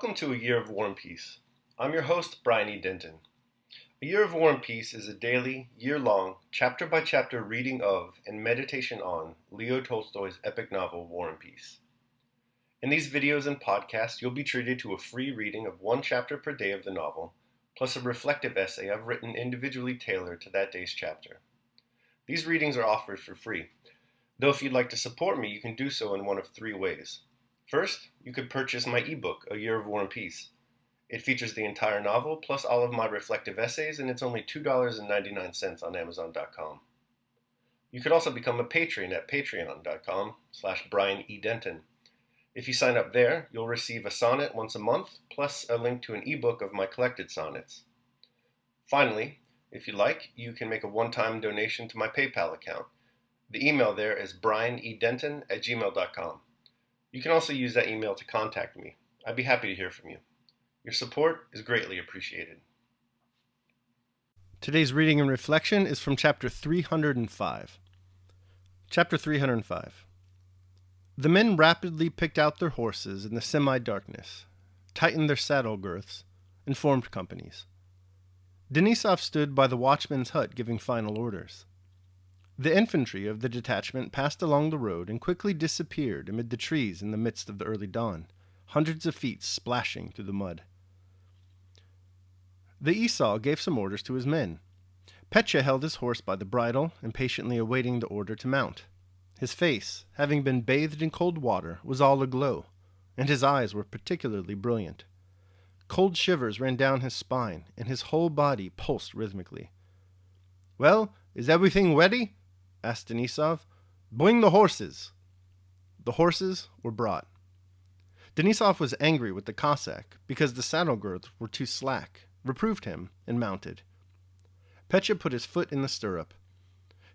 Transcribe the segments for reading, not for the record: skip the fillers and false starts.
Welcome to A Year of War and Peace. I'm your host, Brian E. Denton. A Year of War and Peace is a daily, year-long, chapter-by-chapter reading of and meditation on Leo Tolstoy's epic novel, War and Peace. In these videos and podcasts, you'll be treated to a free reading of one chapter per day of the novel, plus a reflective essay I've written individually tailored to that day's chapter. These readings are offered for free, though if you'd like to support me, you can do so in one of three ways. First, you could purchase my ebook, A Year of War and Peace. It features the entire novel, plus all of my reflective essays, and it's only $2.99 on Amazon.com. You could also become a patron at patreon.com/Brian E. Denton. If you sign up there, you'll receive a sonnet once a month, plus a link to an ebook of my collected sonnets. Finally, if you like, you can make a one-time donation to my PayPal account. The email there is brianedenton@gmail.com. You can also use that email to contact me. I'd be happy to hear from you. Your support is greatly appreciated. Today's reading and reflection is from chapter 305. Chapter 305. The men rapidly picked out their horses in the semi-darkness, tightened their saddle girths, and formed companies. Denisov stood by the watchman's hut giving final orders. The infantry of the detachment passed along the road and quickly disappeared amid the trees in the midst of the early dawn, hundreds of feet splashing through the mud. The Esau gave some orders to his men. Petya held his horse by the bridle, impatiently awaiting the order to mount. His face, having been bathed in cold water, was all aglow, and his eyes were particularly brilliant. Cold shivers ran down his spine, and his whole body pulsed rhythmically. "Well, is everything ready?" asked Denisov. "Bring the horses." The horses were brought. Denisov was angry with the Cossack because the saddle girths were too slack, reproved him, and mounted. Petya put his foot in the stirrup.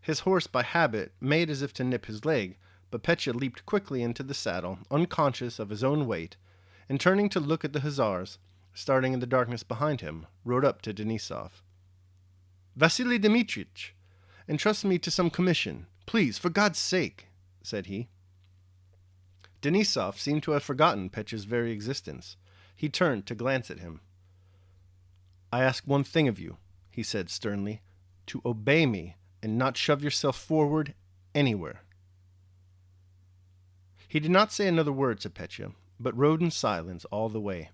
His horse, by habit, made as if to nip his leg, but Petya leaped quickly into the saddle, unconscious of his own weight, and turning to look at the hussars, starting in the darkness behind him, rode up to Denisov. "Vasily Dmitrich, entrust me to some commission. Please, for God's sake," said he. Denisov seemed to have forgotten Petya's very existence. He turned to glance at him. "I ask one thing of you," he said sternly, "to obey me and not shove yourself forward anywhere." He did not say another word to Petya, but rode in silence all the way.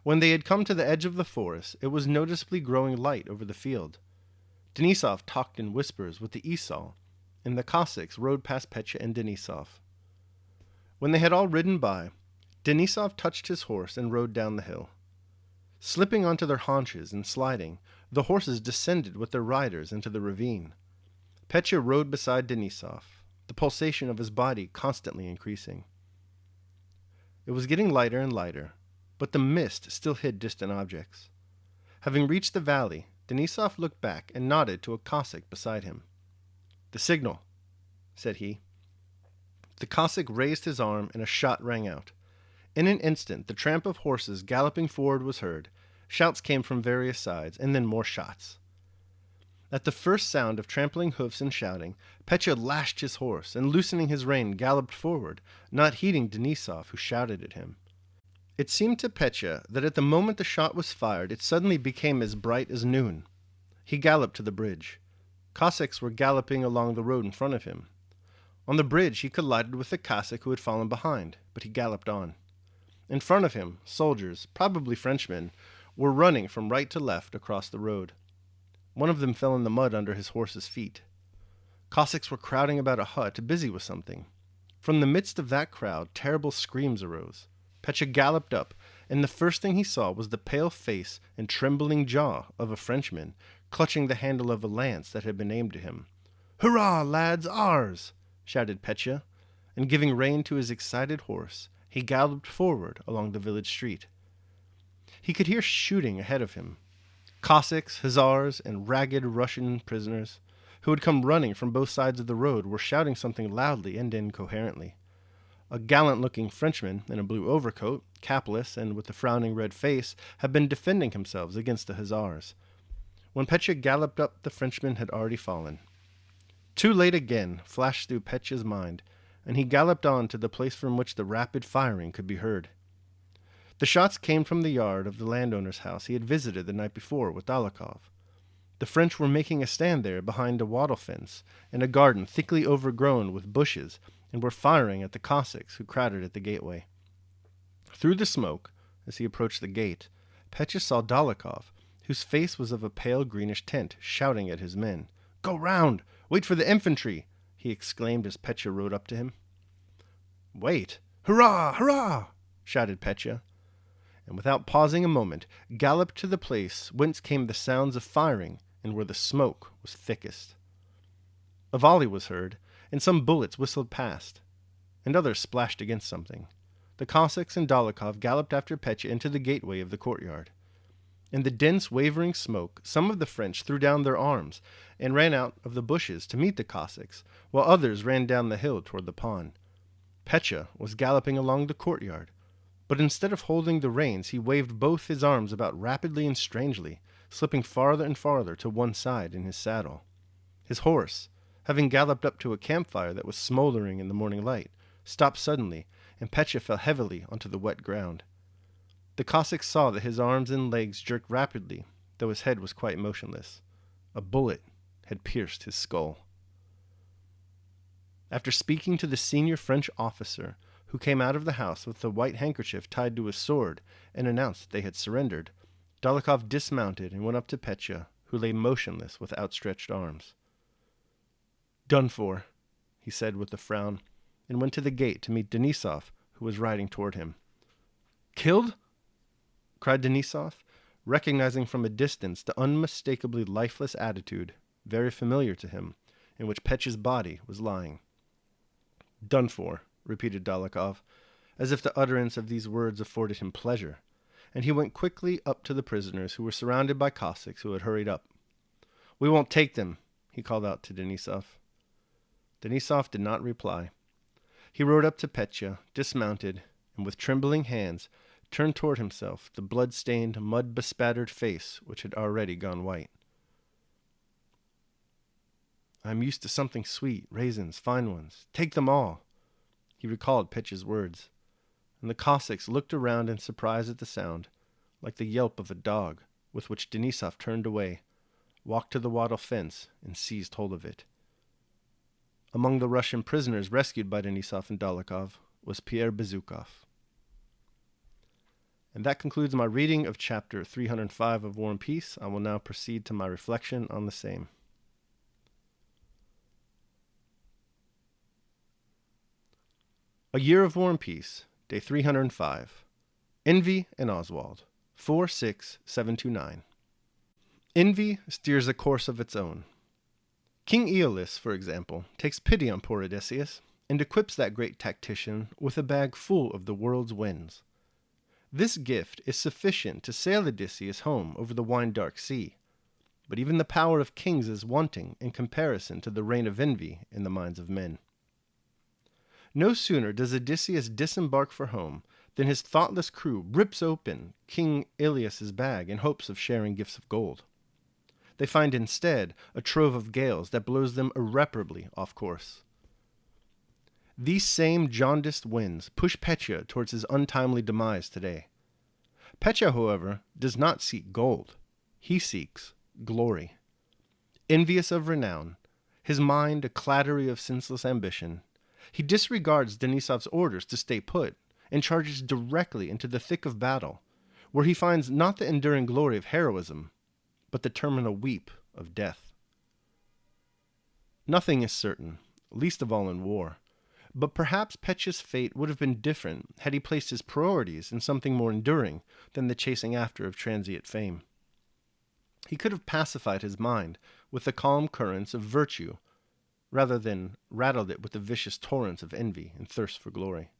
When they had come to the edge of the forest, it was noticeably growing light over the field. Denisov talked in whispers with the Esau, and the Cossacks rode past Petya and Denisov. When they had all ridden by, Denisov touched his horse and rode down the hill. Slipping onto their haunches and sliding, the horses descended with their riders into the ravine. Petya rode beside Denisov, the pulsation of his body constantly increasing. It was getting lighter and lighter, but the mist still hid distant objects. Having reached the valley, Denisov looked back and nodded to a Cossack beside him. "The signal," said he. The Cossack raised his arm and a shot rang out. In an instant, the tramp of horses galloping forward was heard. Shouts came from various sides, and then more shots. At the first sound of trampling hoofs and shouting, Petya lashed his horse and, loosening his rein, galloped forward, not heeding Denisov, who shouted at him. It seemed to Petya that at the moment the shot was fired, it suddenly became as bright as noon. He galloped to the bridge. Cossacks were galloping along the road in front of him. On the bridge he collided with the Cossack who had fallen behind, but he galloped on. In front of him, soldiers, probably Frenchmen, were running from right to left across the road. One of them fell in the mud under his horse's feet. Cossacks were crowding about a hut, busy with something. From the midst of that crowd, terrible screams arose. Petya galloped up, and the first thing he saw was the pale face and trembling jaw of a Frenchman, clutching the handle of a lance that had been aimed at him. "Hurrah, lads, ours!" shouted Petya, and giving rein to his excited horse, he galloped forward along the village street. He could hear shooting ahead of him. Cossacks, hussars, and ragged Russian prisoners, who had come running from both sides of the road, were shouting something loudly and incoherently. A gallant-looking Frenchman in a blue overcoat, capless and with a frowning red face, had been defending himself against the hussars. When Petya galloped up, the Frenchman had already fallen. "Too late again," flashed through Petya's mind, and he galloped on to the place from which the rapid firing could be heard. The shots came from the yard of the landowner's house he had visited the night before with Dólokhov. The French were making a stand there behind a wattle fence in a garden thickly overgrown with bushes, and were firing at the Cossacks who crowded at the gateway. Through the smoke, as he approached the gate, Pétya saw Dólokhov, whose face was of a pale greenish tint, shouting at his men. "Go round! Wait for the infantry!" he exclaimed as Pétya rode up to him. "Wait! Hurrah! Hurrah!" shouted Pétya, and without pausing a moment, galloped to the place whence came the sounds of firing and where the smoke was thickest. A volley was heard, and some bullets whistled past, and others splashed against something. The Cossacks and Dólokhov galloped after Pétya into the gateway of the courtyard. In the dense, wavering smoke, some of the French threw down their arms and ran out of the bushes to meet the Cossacks, while others ran down the hill toward the pond. Pétya was galloping along the courtyard, but instead of holding the reins, he waved both his arms about rapidly and strangely, slipping farther and farther to one side in his saddle. His horse, having galloped up to a campfire that was smoldering in the morning light, stopped suddenly, and Pétya fell heavily onto the wet ground. The Cossacks saw that his arms and legs jerked rapidly, though his head was quite motionless. A bullet had pierced his skull. After speaking to the senior French officer, who came out of the house with the white handkerchief tied to his sword and announced that they had surrendered, Dólokhov dismounted and went up to Pétya, who lay motionless with outstretched arms. "Done for," he said with a frown, and went to the gate to meet Denísov, who was riding toward him. "Killed?" cried Denísov, recognizing from a distance the unmistakably lifeless attitude, very familiar to him, in which Pétya's body was lying. "Done for," repeated Dólokhov, as if the utterance of these words afforded him pleasure, and he went quickly up to the prisoners, who were surrounded by Cossacks who had hurried up. "We won't take them," he called out to Denísov. Denísov did not reply. He rode up to Pétya, dismounted, and with trembling hands turned toward himself the blood-stained, mud-bespattered face which had already gone white. "I am used to something sweet, raisins, fine ones. Take them all." He recalled Pétya's words, and the Cossacks looked around in surprise at the sound, like the yelp of a dog, with which Denísov turned away, walked to the wattle fence, and seized hold of it. Among the Russian prisoners rescued by Denísov and Dólokhov was Pierre Bezukhov. And that concludes my reading of chapter 305 of War and Peace. I will now proceed to my reflection on the same. A Year of War and Peace, Day 305. Envy and Oswald, 46729. Envy steers a course of its own. King Aeolus, for example, takes pity on poor Odysseus and equips that great tactician with a bag full of the world's winds. This gift is sufficient to sail Odysseus home over the wine-dark sea, but even the power of kings is wanting in comparison to the reign of envy in the minds of men. No sooner does Odysseus disembark for home than his thoughtless crew rips open King Aeolus' bag in hopes of sharing gifts of gold. They find instead a trove of gales that blows them irreparably off course. These same jaundiced winds push Pétya towards his untimely demise today. Pétya, however, does not seek gold. He seeks glory. Envious of renown, his mind a clattery of senseless ambition, he disregards Denísov's orders to stay put and charges directly into the thick of battle, where he finds not the enduring glory of heroism, but the terminal weep of death. Nothing is certain, least of all in war, but perhaps Pétya's fate would have been different had he placed his priorities in something more enduring than the chasing after of transient fame. He could have pacified his mind with the calm currents of virtue, rather than rattled it with the vicious torrents of envy and thirst for glory.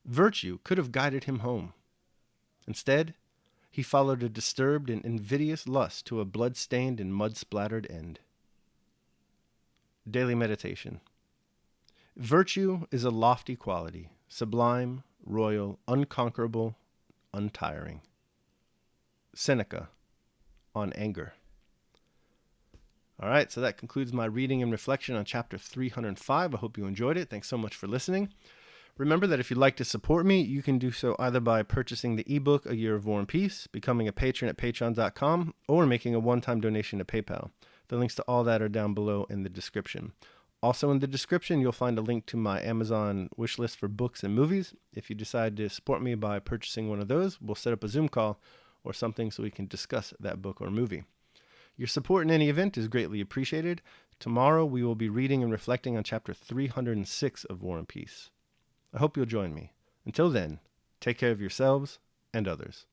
Virtue could have guided him home. Instead, he followed a disturbed and invidious lust to a blood-stained and mud-splattered end. Daily Meditation. Virtue is a lofty quality, sublime, royal, unconquerable, untiring. Seneca, on anger. All right, so that concludes my reading and reflection on chapter 305. I hope you enjoyed it. Thanks so much for listening. Remember that if you'd like to support me, you can do so either by purchasing the ebook A Year of War and Peace, becoming a patron at patreon.com, or making a one-time donation to PayPal. The links to all that are down below in the description. Also in the description, you'll find a link to my Amazon wish list for books and movies. If you decide to support me by purchasing one of those, we'll set up a Zoom call or something so we can discuss that book or movie. Your support in any event is greatly appreciated. Tomorrow we will be reading and reflecting on chapter 306 of War and Peace. I hope you'll join me. Until then, take care of yourselves and others.